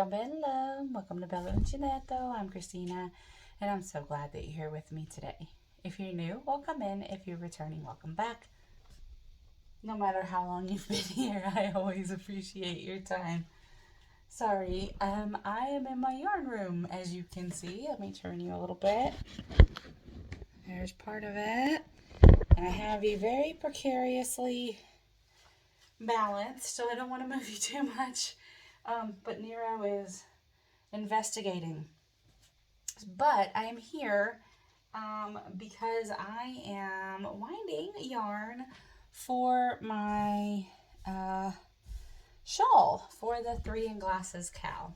Ciao Bella, welcome to Bella Uncinetto. I'm Christina, and I'm so glad that you're here with me today. If you're new, welcome in. If you're returning, welcome back. No matter how long you've been here, I always appreciate your time. Sorry, I am in my yarn room, as you can see. Let me turn you a little bit. There's part of it. And I have you very precariously balanced, so I don't want to move you too much. But Nero is investigating. But I am here because I am winding yarn for my shawl for the 3 in Glasses cow.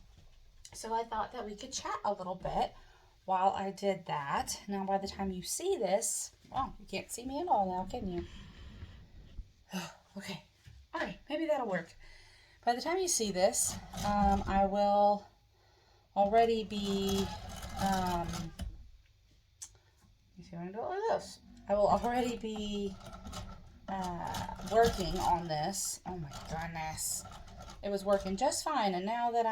So I thought that we could chat a little bit while I did that. Now by the time you see this, oh, you can't see me at all now, can you? Okay. Alright, maybe that'll work. By the time you see this, I will already be, let me see if I can do it like this. I will already be working on this. Oh my goodness. It was working just fine, and now that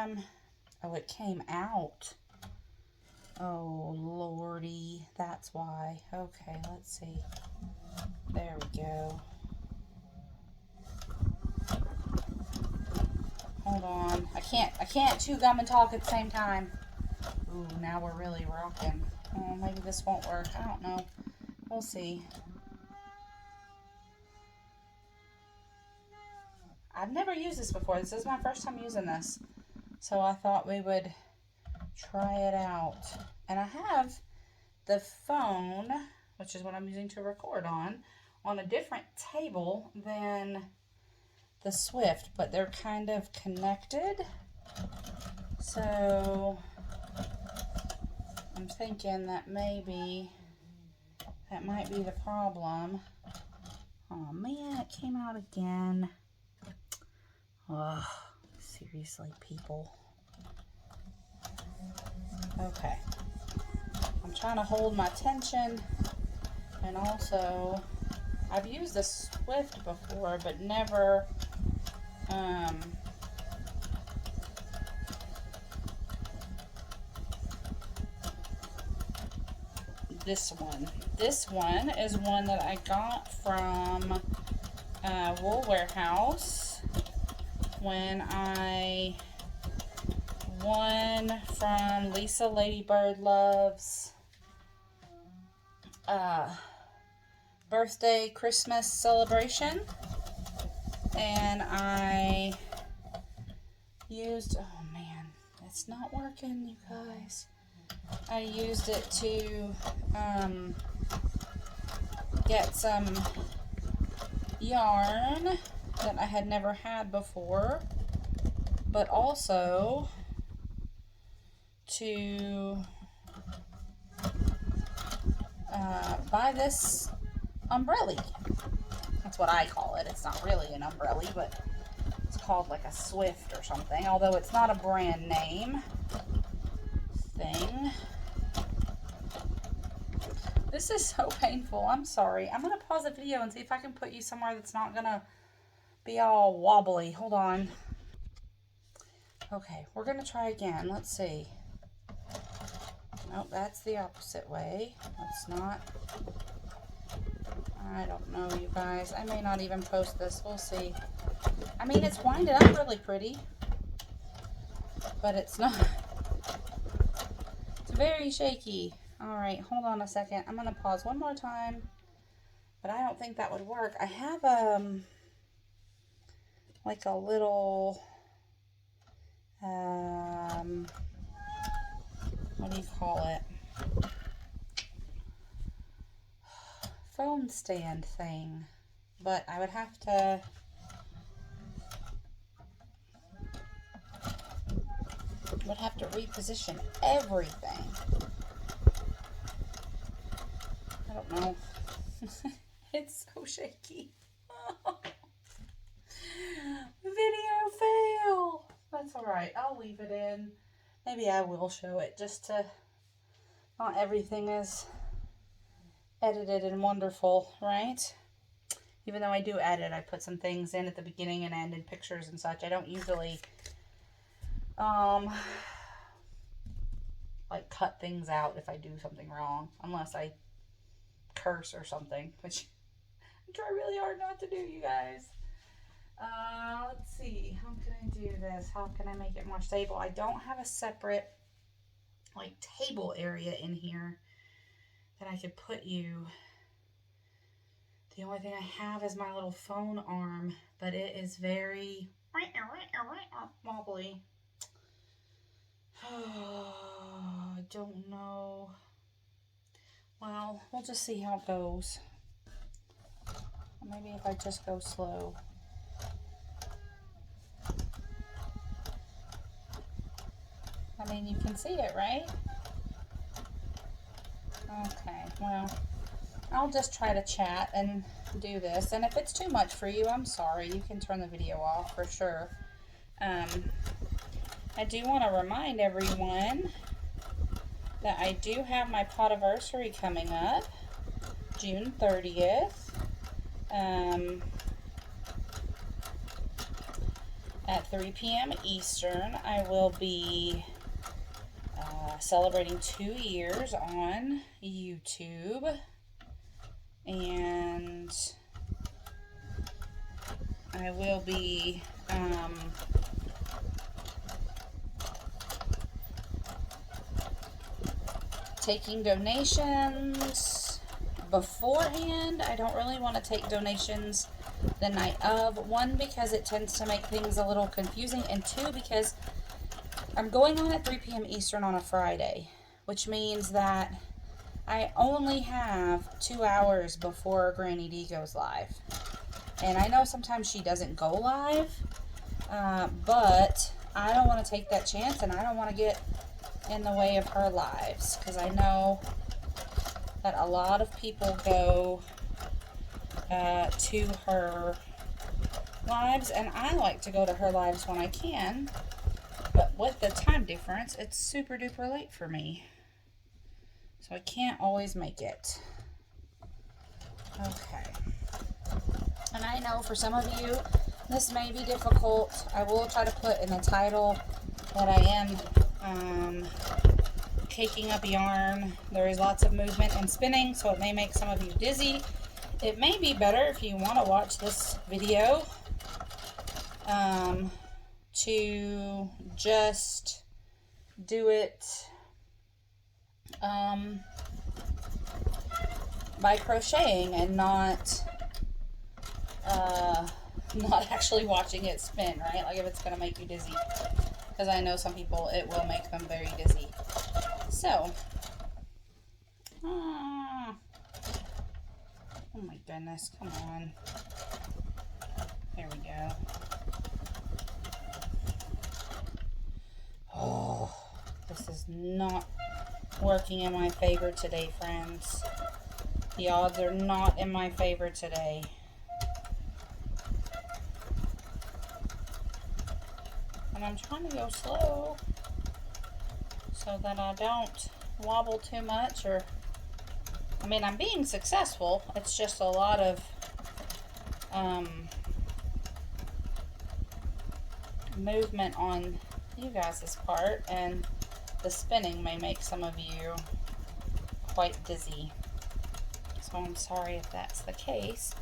oh, it came out. Oh, lordy. That's why. Okay, let's see. There we go. Hold on. I can't chew gum and talk at the same time. Ooh, now we're really rocking. Oh, maybe this won't work. I don't know. We'll see. I've never used this before. This is my first time using this. So I thought we would try it out. And I have the phone, which is what I'm using to record on a different table than the Swift, but they're kind of connected. So I'm thinking that maybe that might be the problem. Oh man, it came out again. Oh, seriously, people. Okay. I'm trying to hold my tension, and also I've used the Swift before, but never this one. This one is one that I got from Wool Warehouse when I won from Lisa Ladybird Love's birthday Christmas celebration, and I used, oh man, it's not working, you guys. I used it to get some yarn that I had never had before, but also to buy this umbrella. That's what I call it. It's not really an umbrella, but it's called like a Swift or something, although it's not a brand name thing. This is so painful. I'm sorry. I'm going to pause the video and see if I can put you somewhere that's not going to be all wobbly. Hold on. Okay, we're going to try again. Let's see. Nope, that's the opposite way. Let's not. I don't know, you guys. I may not even post this. We'll see. I mean, it's winded up really pretty, but it's not. It's very shaky. All right, hold on a second. I'm going to pause one more time, but I don't think that would work. I have like a little what do you call it? Phone stand thing, but I would have to reposition everything. I don't know. It's so shaky. Video fail. That's alright. I'll leave it in. Maybe I will show it just to, not everything is edited and wonderful, right? Even though I do edit, I put some things in at the beginning and end in pictures and such. I don't usually like cut things out if I do something wrong, unless I curse or something, which I try really hard not to do, you guys. Let's see, how can I do this? How can I make it more stable? I don't have a separate like table area in here that I could put you. The only thing I have is my little phone arm, but it is very wobbly. I don't know. Well, we'll just see how it goes. Maybe if I just go slow. I mean, you can see it, right? Okay, well, I'll just try to chat and do this. And if it's too much for you, I'm sorry. You can turn the video off for sure. I do want to remind everyone that I do have my Potiversary coming up, June 30th. At 3 p.m. Eastern, I will be celebrating 2 years on YouTube, and I will be taking donations beforehand. I don't really want to take donations the night of. One, because it tends to make things a little confusing, and two, because I'm going on at 3 p.m. Eastern on a Friday, which means that I only have 2 hours before Granny D goes live. And I know sometimes she doesn't go live, but I don't want to take that chance, and I don't want to get in the way of her lives, because I know that a lot of people go to her lives, and I like to go to her lives when I can, but with the time difference, it's super duper late for me, so I can't always make it. Okay, and I know for some of you this may be difficult. I will try to put in the title that I am caking up yarn. There is lots of movement and spinning, so it may make some of you dizzy. It may be better if you want to watch this video to just do it by crocheting and not actually watching it spin, right? Like if it's going to make you dizzy. Because I know some people, it will make them very dizzy. So, oh my goodness, come on. There we go. Oh, this is not working in my favor today, friends. The odds are not in my favor today. And I'm trying to go slow so that I don't wobble too much, or, I mean, I'm being successful. It's just a lot of movement on you guys' part, and the spinning may make some of you quite dizzy. So I'm sorry if that's the case.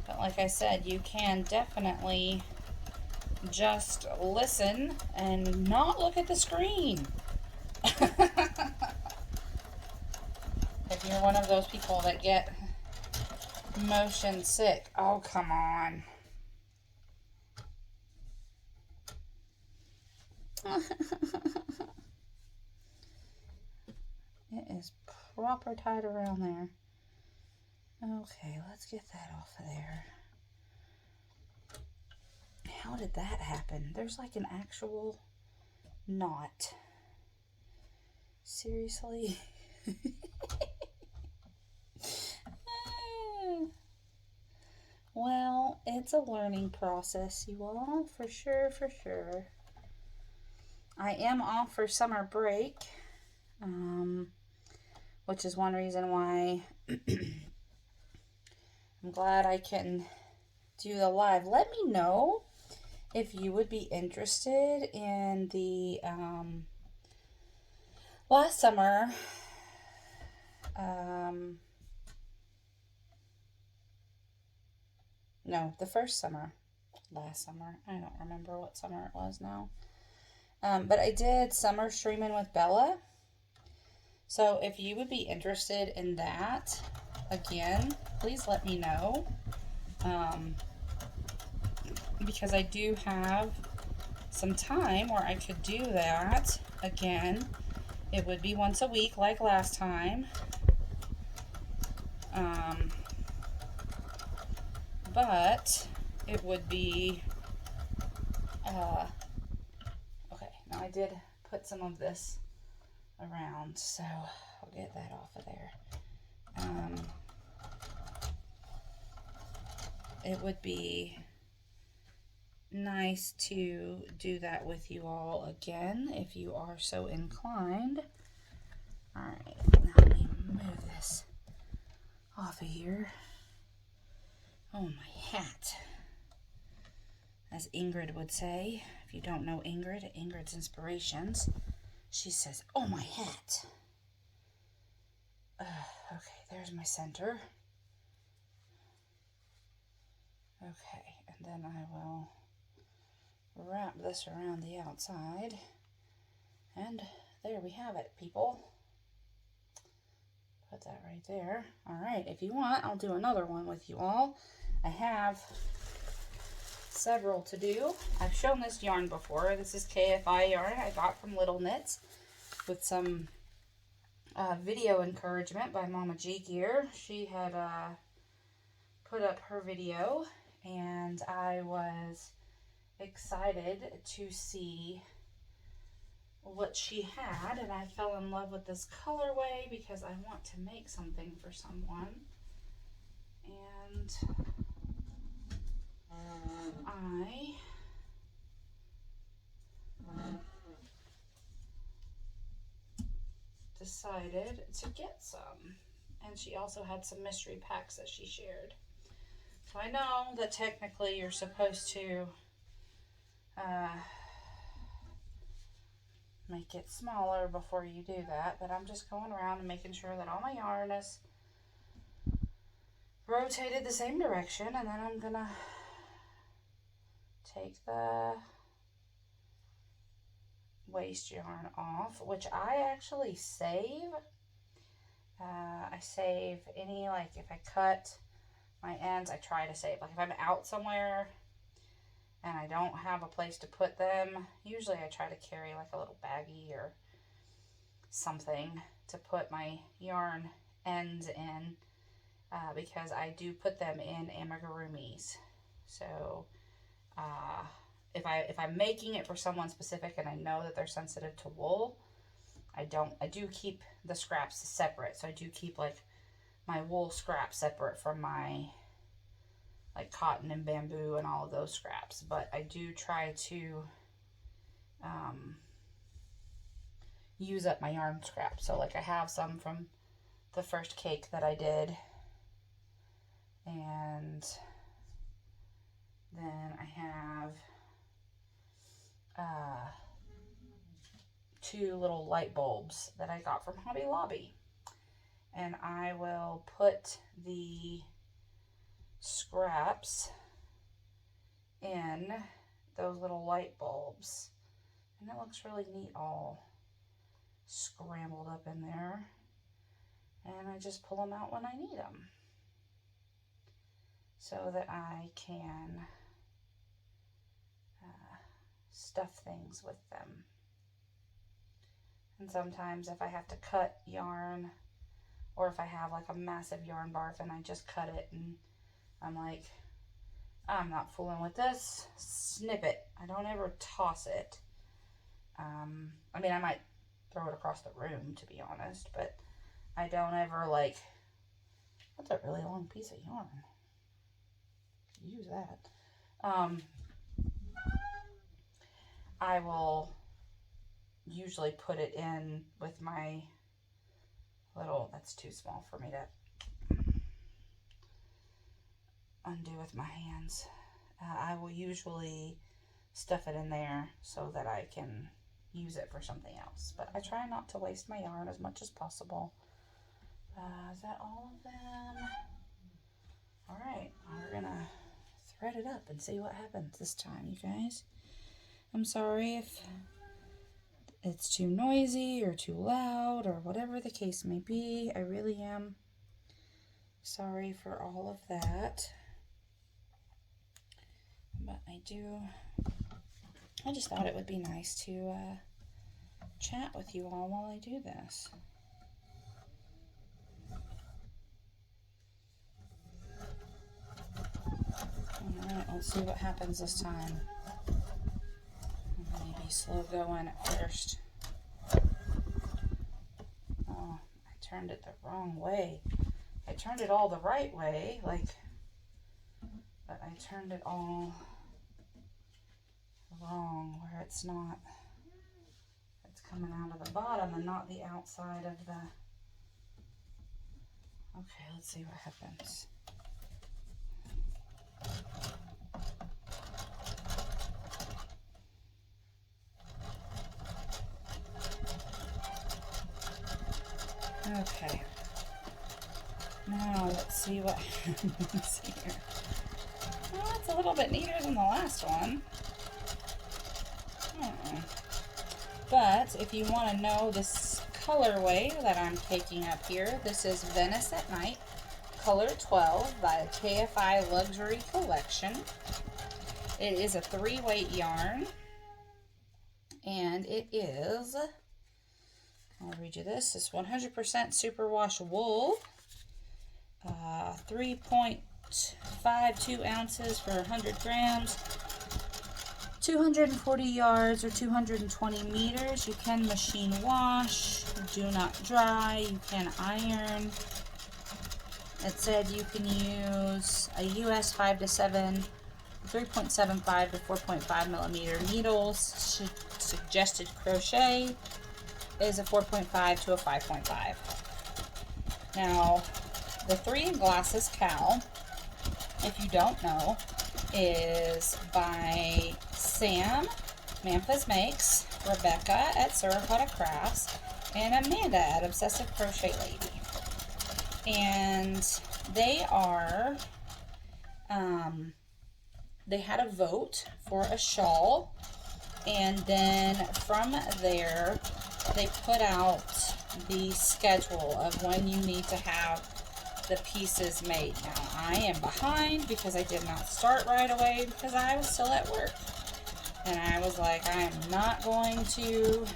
But like I said, you can definitely just listen and not look at the screen. If you're one of those people that get motion sick. Oh, come on. It is proper tight around there. Okay, let's get that off of there. How did that happen? There's like an actual knot. Seriously? Well, it's a learning process, you all, for sure, for sure. I am off for summer break, which is one reason why I'm glad I can do the live. Let me know if you would be interested in the last summer, no, the first summer, last summer, I don't remember what summer it was now, but I did summer streaming with Bella. So if you would be interested in that, again, please let me know, because I do have some time where I could do that again. It would be once a week like last time, but it would be, okay, now I did put some of this around, so I'll get that off of there. It would be nice to do that with you all again if you are so inclined. All right, now let me move this off of here. Oh, my hat, as Ingrid would say. If you don't know Ingrid, Ingrid's Inspirations, she says, oh, my hat. Okay, there's my center. Okay, and then I will wrap this around the outside. And there we have it, people. Put that right there. All right, if you want, I'll do another one with you all. I have several to do. I've shown this yarn before. This is KFI yarn I got from Little Knits with some video encouragement by Mama G Gear. She had put up her video, and I was excited to see what she had, and I fell in love with this colorway because I want to make something for someone, and I decided to get some. And she also had some mystery packs that she shared. So I know that technically you're supposed to make it smaller before you do that, but I'm just going around and making sure that all my yarn is rotated the same direction, and then I'm gonna take the waste yarn off, which I actually save. I save any, like if I cut my ends, I try to save. Like if I'm out somewhere and I don't have a place to put them, usually I try to carry like a little baggie or something to put my yarn ends in, because I do put them in amigurumis. So if I'm making it for someone specific and I know that they're sensitive to wool, I do keep the scraps separate. So I do keep like my wool scraps separate from my like cotton and bamboo and all of those scraps. But I do try to use up my yarn scraps. So like I have some from the first cake that I did, and then I have two little light bulbs that I got from Hobby Lobby, and I will put the scraps in those little light bulbs, and it looks really neat all scrambled up in there, and I just pull them out when I need them so that I can stuff things with them. And sometimes if I have to cut yarn, or if I have like a massive yarn barf and I just cut it and I'm like, I'm not fooling with this, snip it. I don't ever toss it. I mean, I might throw it across the room, to be honest, but I don't ever like, that's a really long piece of yarn. Use that. I will usually put it in with my little, that's too small for me to undo with my hands. I will usually stuff it in there so that I can use it for something else. But I try not to waste my yarn as much as possible. Is that all of them? All right, we're gonna thread it up and see what happens this time, you guys. I'm sorry if it's too noisy or too loud or whatever the case may be. I really am sorry for all of that. But I just thought it would be nice to chat with you all while I do this. Alright, let's see what happens this time. Maybe slow going at first. Oh, I turned it the wrong way. I turned it all the right way, but I turned it all wrong, where it's coming out of the bottom and not the outside of the... Okay, let's see what happens. Okay. Now let's see what happens here. Well, it's a little bit neater than the last one. But if you want to know this colorway that I'm taking up here, this is Venice at Night, color 12 by KFI Luxury Collection. It is a 3-weight yarn, and it is, I'll read you this, it's 100% superwash wool, 3.52 ounces for 100 grams, 240 yards or 220 meters. You can machine wash, do not dry, you can iron. It said you can use a US 5 to 7, 3.75 to 4.5 millimeter needles. Suggested crochet is a 4.5 to a 5.5. Now, the 3 in Glasses cowl, if you don't know, is by Sam, Memphis Makes, Rebecca at Suricata Crafts, and Amanda at Obsessive Crochet Lady. And they are, they had a vote for a shawl, and then from there, they put out the schedule of when you need to have the pieces made. Now, I am behind because I did not start right away because I was still at work. And I was like, I am not going to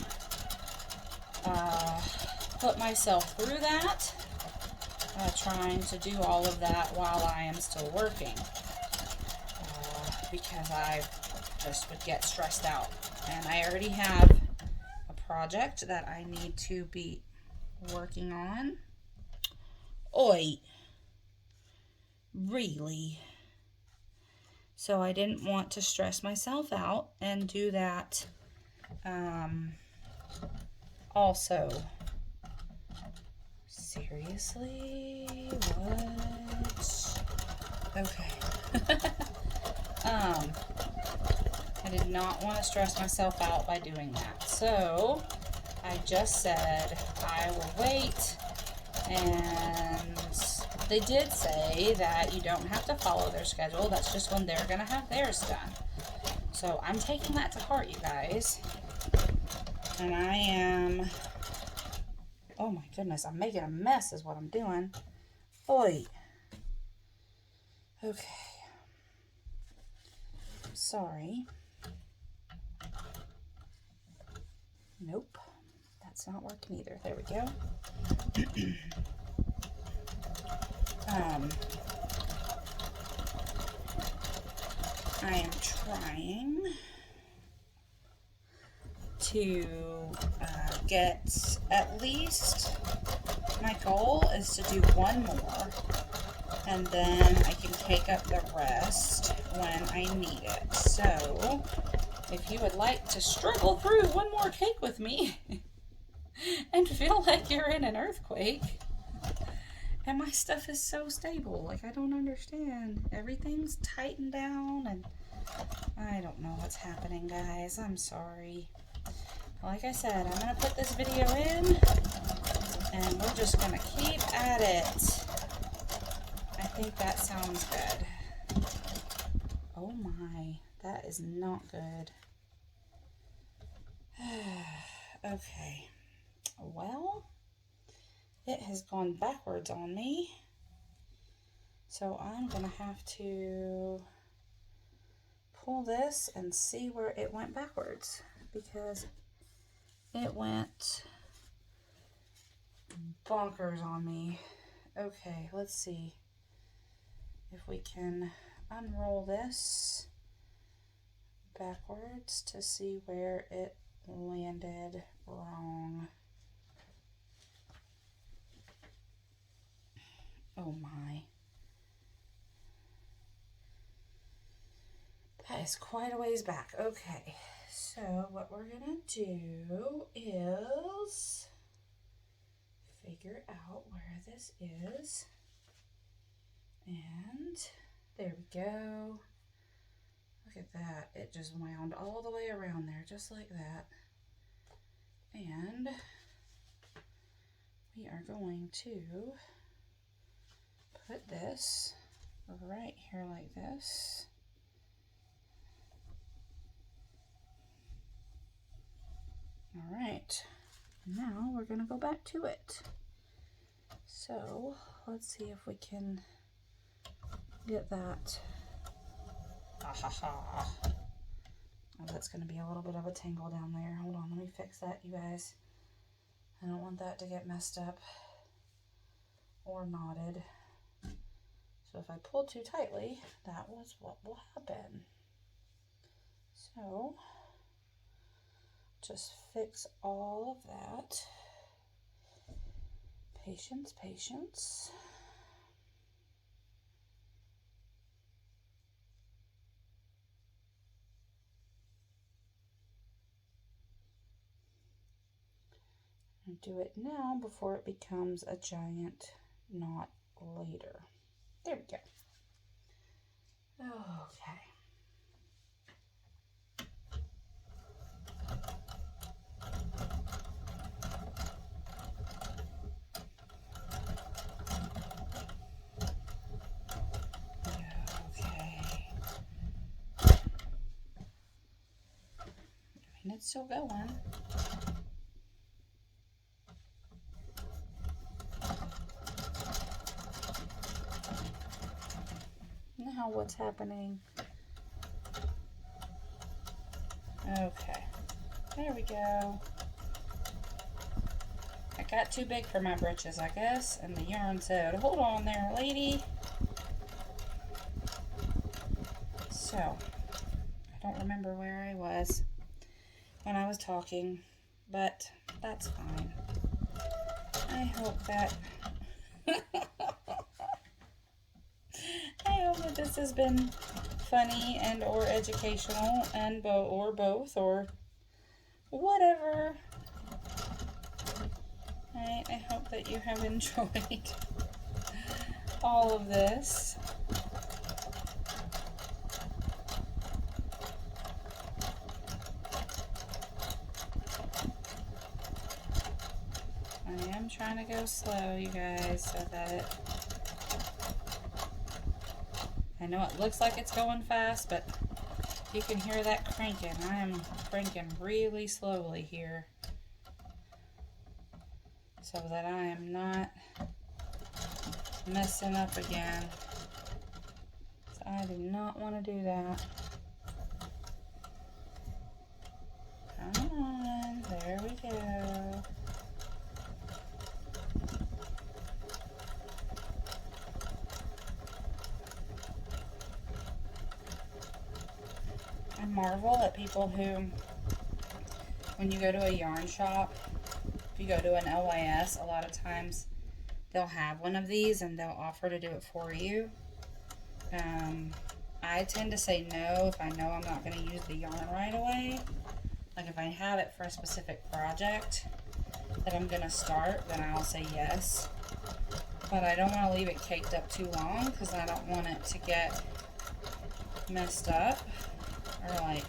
put myself through that, trying to do all of that while I am still working, because I just would get stressed out. And I already have a project that I need to be working on. Oi. Really? So I didn't want to stress myself out and do that also. Seriously? What? Okay. I did not want to stress myself out by doing that. So I just said I will wait, and they did say that you don't have to follow their schedule. That's just when they're going to have theirs done. So I'm taking that to heart, you guys. And I am, oh my goodness, I'm making a mess is what I'm doing. Oi. Okay. Sorry. Nope. That's not working either. There we go. I am trying to get at least, my goal is to do one more, and then I can take up the rest when I need it. So if you would like to struggle through one more cake with me and feel like you're in an earthquake, and my stuff is so stable, like I don't understand. Everything's tightened down, and I don't know what's happening, guys. I'm sorry. Like I said, I'm going to put this video in, and we're just going to keep at it. I think that sounds good. Oh my, that is not good. Okay, well, it has gone backwards on me, so I'm going to have to pull this and see where it went backwards, because it went bonkers on me. Okay, let's see if we can unroll this backwards to see where it landed wrong. Oh my. That is quite a ways back. Okay, so what we're gonna do is figure out where this is. And there we go. Look at that. It just wound all the way around there, just like that. And we are going to put this right here like this. All right, now we're gonna go back to it. So let's see if we can get that. Ah, ha, ha. Oh, that's gonna be a little bit of a tangle down there. Hold on, let me fix that, you guys. I don't want that to get messed up or knotted. So if I pull too tightly, that was what will happen. So just fix all of that. Patience, patience. And do it now before it becomes a giant knot later. There we go. Okay. And it's still going. Now what's happening? Okay, there we go. I got too big for my britches, I guess, and the yarn said, hold on there, lady. So, I don't remember where I was when I was talking, but that's fine. I hope that this has been funny and or educational and or both or whatever. I hope that you have enjoyed all of this. I am trying to go slow, you guys, so that I know it looks like it's going fast, but you can hear that cranking. I am cranking really slowly here so that I am not messing up again. So I do not want to do that. Come on, there we go. I marvel at people who, when you go to a yarn shop, if you go to an LYS, a lot of times they'll have one of these and they'll offer to do it for you. I tend to say no if I know I'm not going to use the yarn right away. Like if I have it for a specific project that I'm going to start, then I'll say yes. But I don't want to leave it caked up too long because I don't want it to get messed up. or like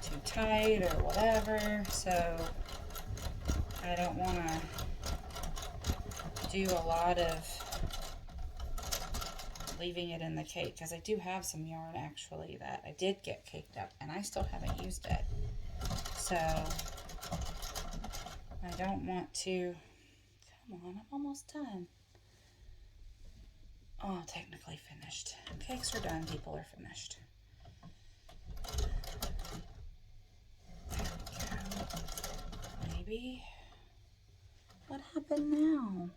too tight or whatever. So I don't want to do a lot of leaving it in the cake, because I do have some yarn actually that I did get caked up and I still haven't used it. So I don't want to, come on, I'm almost done. Oh, technically finished. Cakes are done, people are finished. There we go. Maybe. What happened now?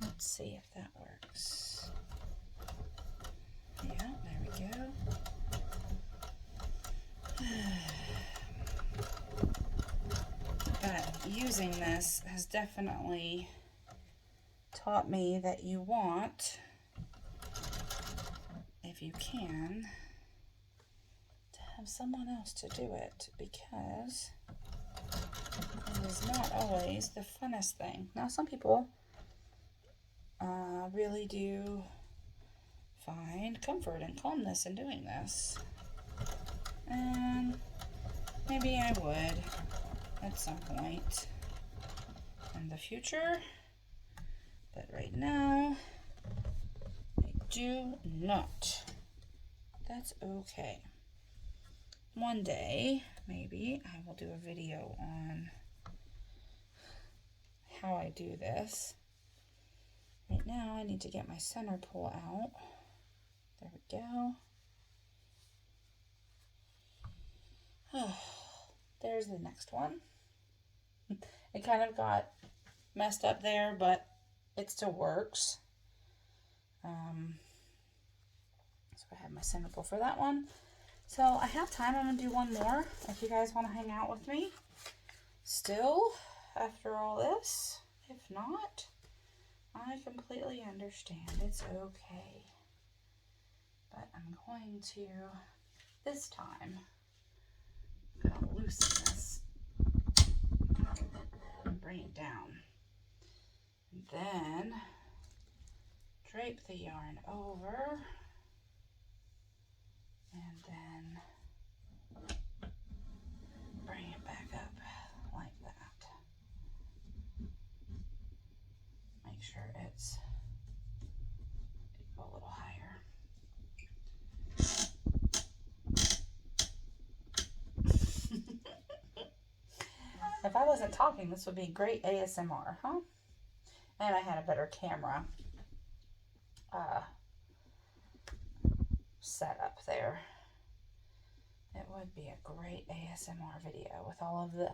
Let's see if that works. Yeah, there we go. But using this has definitely taught me that you want, if you can, to have someone else to do it, because it is not always the funnest thing. Now, some people really do find comfort and calmness in doing this, and maybe I would at some point in the future, but right now I do not. That's okay. One day maybe I will do a video on how I do this. Right now I need to get my center pull out. There we go. Oh, there's the next one. It kind of got messed up there, but it still works. So I have my center pull for that one. So I have time. I'm going to do one more if you guys want to hang out with me still after all this. If not, I completely understand. It's okay. But I'm going to, this time, I'm going to loosen this and bring it down. And then drape the yarn over, and then bring it back up like that. Make sure it's a little higher. If I wasn't talking, this would be great ASMR, huh? And I had a better camera set up there. It would be a great ASMR video with all of the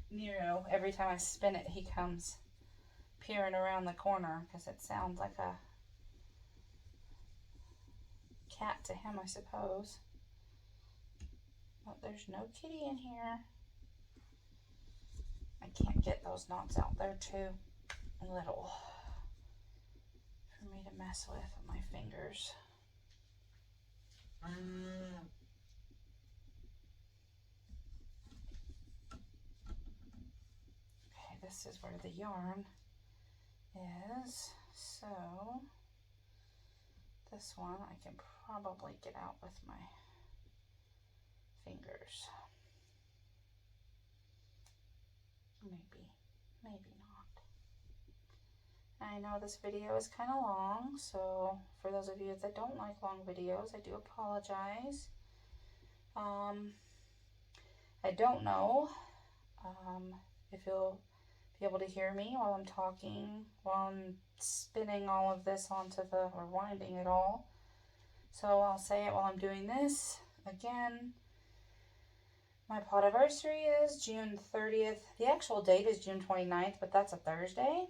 Nero. Every time I spin it, he comes peering around the corner because it sounds like a cat to him, I suppose. But there's no kitty in here. I can't get those knots out. They're too little for me to mess with my fingers. Okay, this is where the yarn is. So this one I can probably get out with my fingers. Maybe not. I know this video is kind of long, so for those of you that don't like long videos, I do apologize. I don't know if you'll be able to hear me while I'm talking, while I'm spinning all of this onto or winding it all. So I'll say it while I'm doing this. Again, my podiversary is June 30th. The actual date is June 29th, but that's a Thursday.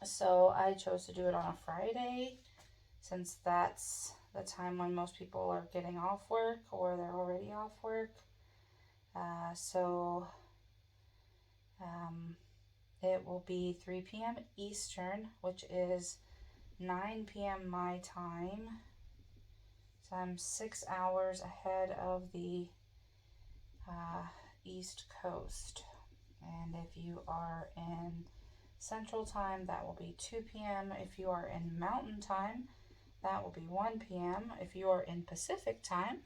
So I chose to do it on a Friday, since that's the time when most people are getting off work or they're already off work. It will be 3 p.m. Eastern, which is 9 p.m. my time. So I'm 6 hours ahead of the East Coast. And if you are in Central Time, that will be 2 p.m. If you are in Mountain Time, that will be 1 p.m. If you are in Pacific Time,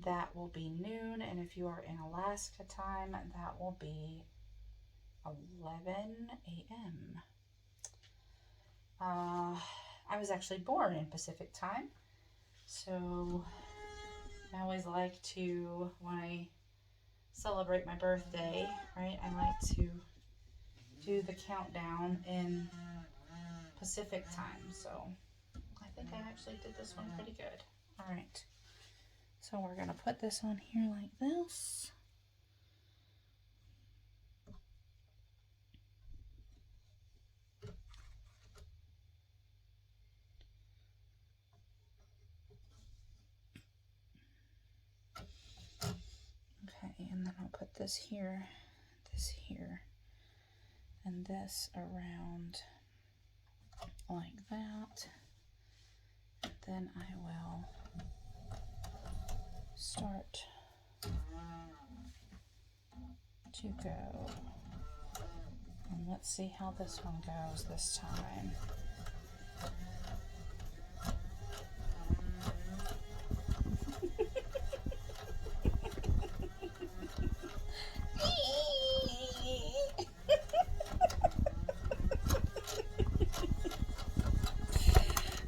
that will be noon. And if you are in Alaska Time, that will be 11 a.m. I was actually born in Pacific Time, so I always like to, when I celebrate my birthday, right, I like to do the countdown in Pacific Time. So I think I actually did this one pretty good. All right, so we're gonna put this on here like this. Okay, and then I'll put this here, and this around like that. And then I will start to go. And let's see how this one goes this time.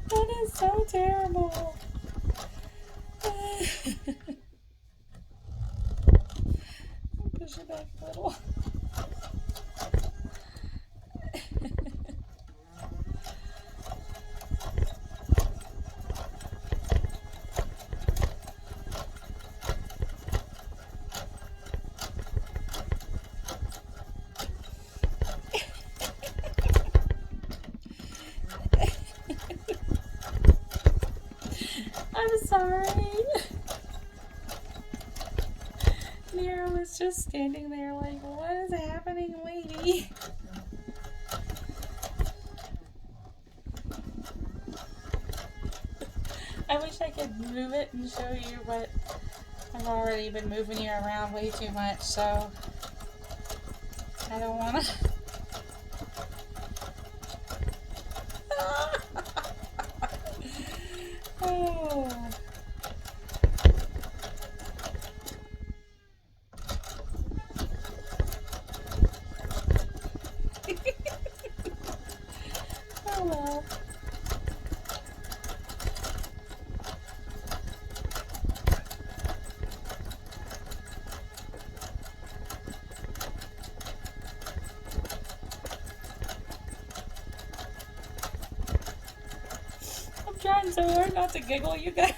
That is so terrible. Push it back a little. I'm sorry. Nero was just standing there like, what is happening, lady? I wish I could move it and show you, but I've already been moving you around way too much, so I don't want to. Oh. Oh well. I'm trying so hard not to giggle, you guys.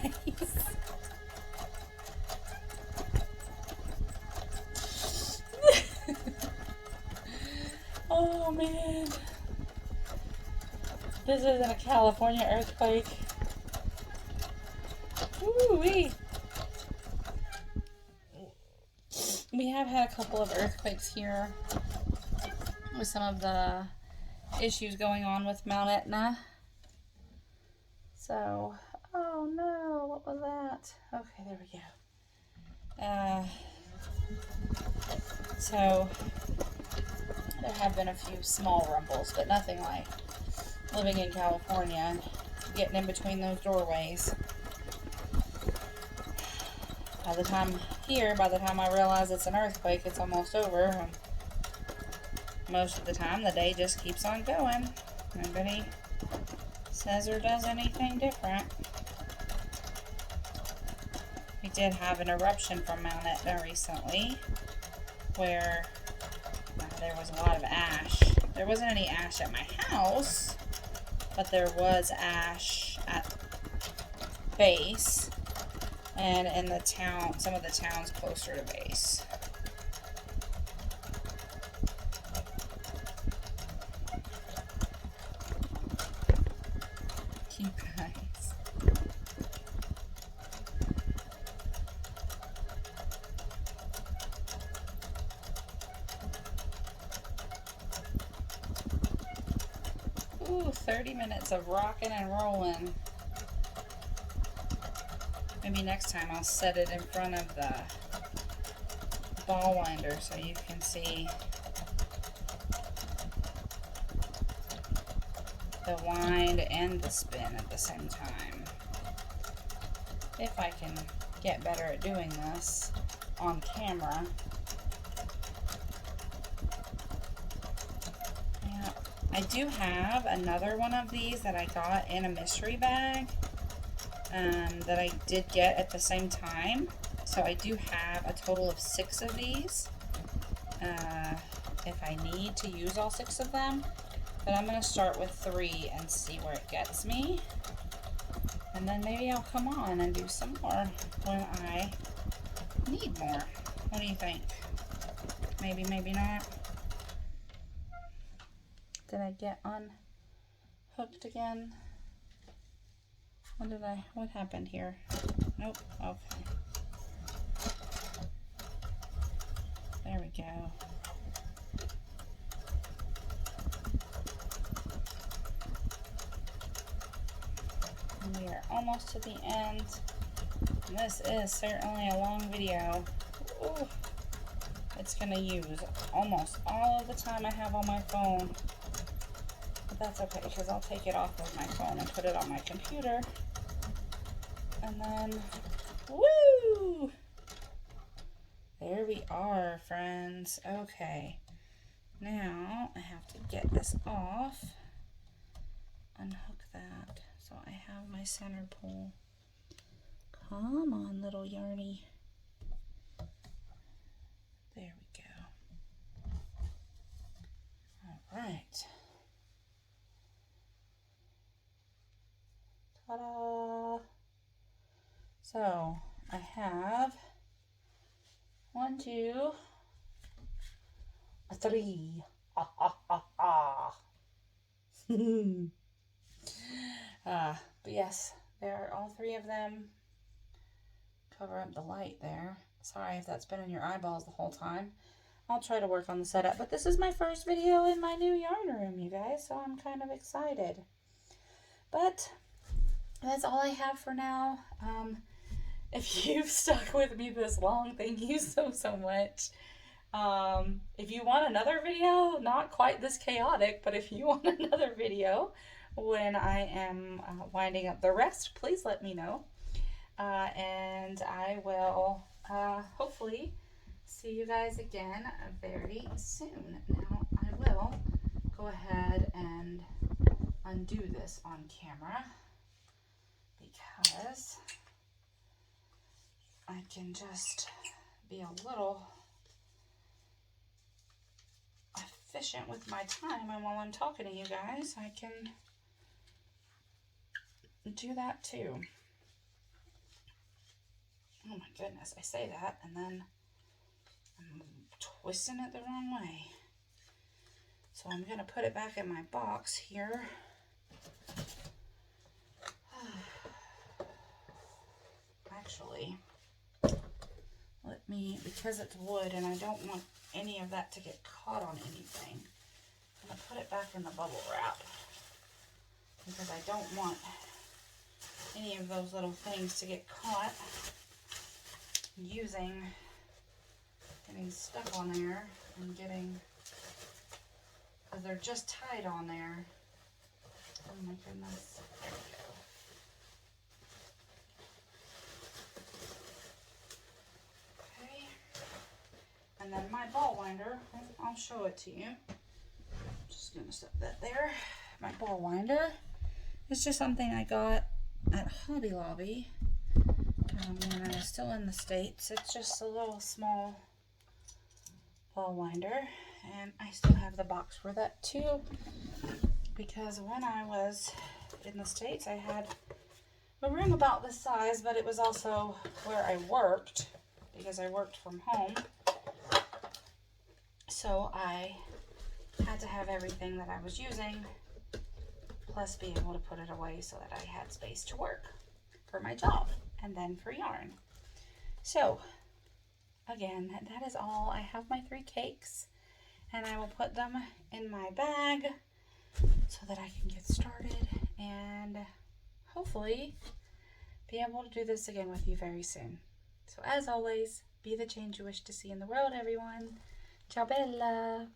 Oh man. This isn't a California earthquake. Ooh-wee. We have had a couple of earthquakes here with some of the issues going on with Mount Etna. So, oh no, what was that? Okay, there we go. So, there have been a few small rumbles, but nothing like living in California and getting in between those doorways. By the time I realize it's an earthquake, it's almost over. And most of the time, the day just keeps on going. Nobody says or does anything different. We did have an eruption from Mount Etna recently, where there was a lot of ash. There wasn't any ash at my house, but there was ash at base and in the town, some of the towns closer to base. You guys. Ooh, 30 minutes of rocking and rolling. Maybe next time I'll set it in front of the ball winder so you can see the wind and the spin at the same time. If I can get better at doing this on camera. Yeah, I do have another one of these that I got in a mystery bag that I did get at the same time. So I do have a total of 6 of these if I need to use all 6 of them. But I'm going to start with 3 and see where it gets me. And then maybe I'll come on and do some more when I need more. What do you think? Maybe, maybe not. Did I get unhooked again? What happened here? Nope, okay. There we go. And we are almost to the end. And this is certainly a long video. Ooh. It's gonna use almost all of the time I have on my phone. But that's okay, because I'll take it off of my phone and put it on my computer. And then, woo! There we are, friends. Okay. Now, I have to get this off. Unhook that. So I have my center pole. Come on, little yarny. There we go. All right. Ta-da! So I have 1, 2, 3. Ah, ah, ah, ah. But yes, there are all 3 of them. Cover up the light there. Sorry if that's been in your eyeballs the whole time. I'll try to work on the setup, but this is my first video in my new yarn room, you guys, so I'm kind of excited. But that's all I have for now. If you've stuck with me this long, thank you so much. If you want another video, not quite this chaotic, but if you want another video when I am winding up the rest, please let me know. And I will hopefully see you guys again very soon. Now I will go ahead and undo this on camera because I can just be a little efficient with my time, and while I'm talking to you guys I can do that too. Oh my goodness, I say that and then I'm twisting it the wrong way. So I'm going to put it back in my box here. Actually, let me, because it's wood and I don't want any of that to get caught on anything, I'm going to put it back in the bubble wrap because I don't want any of those little things to get caught getting stuck on there and getting, because they're just tied on there. Oh my goodness. There we go. Okay. And then my ball winder, I'll show it to you. I'm just going to set that there. My ball winder is just something I got at Hobby Lobby when I was still in the States. It's just a little small ball winder, and I still have the box for that too, because when I was in the States I had a room about this size, but it was also where I worked because I worked from home, so I had to have everything that I was using plus be able to put it away so that I had space to work for my job and then for yarn. So again, that is all. I have my 3 cakes and I will put them in my bag so that I can get started and hopefully be able to do this again with you very soon. So as always, be the change you wish to see in the world, everyone. Ciao bella!